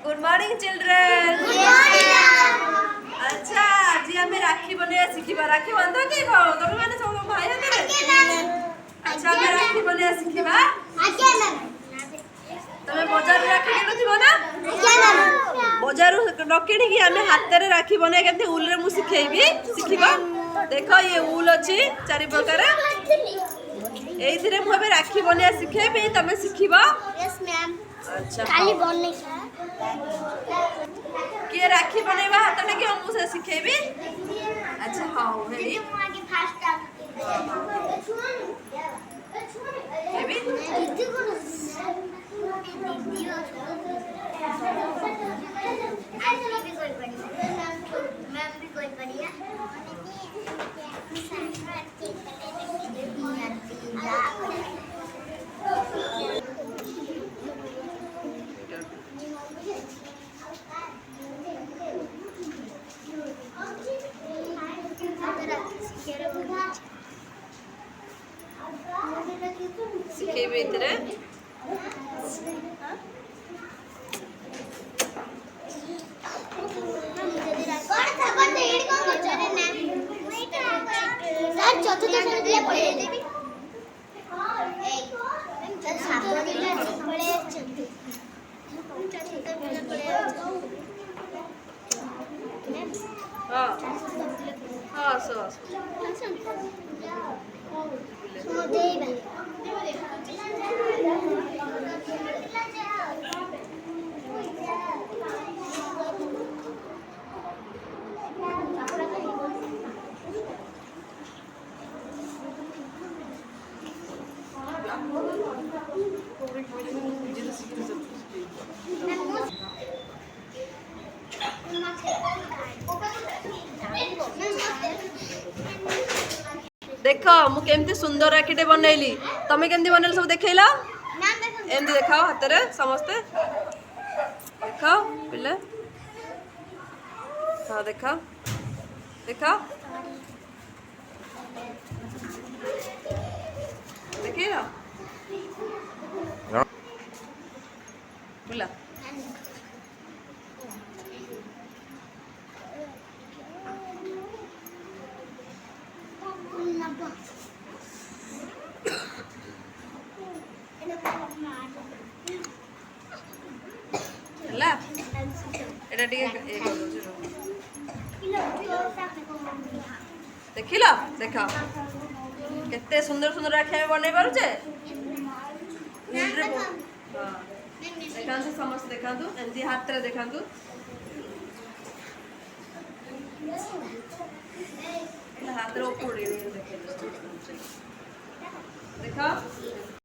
Good morning children. अच्छा आज हमें राखी बने शिखा राखी बांध कि तुम मैंने सब भाई हाथ। अच्छा हमें राखी बने शिखा तमें बजार राखी किणुथिबो ना बजार न किणिकी आमे हाथ रे राखी बने केमती उल रे मु शिखेबी शिखिबो। देखो ये उल अच्छी चारि प्रकार एइथिरे मु अबे राखी बने शिखेबी तमे शिखिबो। Yes ma'am. अच्छा खाली बने के राखी बनेबा हाथ टे के मु से शिखेबी। अच्छा हां वेरी मु आगे फास्ट बेबी दीदी को शिखेबी इतरे देख मु केमती सुंदर राखीटे बनैली तमे केमती बनैली सब देखैला एमती देखाओ हाथ रे समस्ते देखाओ पिले हाँ देखाओ देखाओ देखैला पिला एटा देखिल देख केते सुंदर सुंदर राखी बन पारे देखा समस्त देखा एमती हाथ रे देखा हाथ रे देखा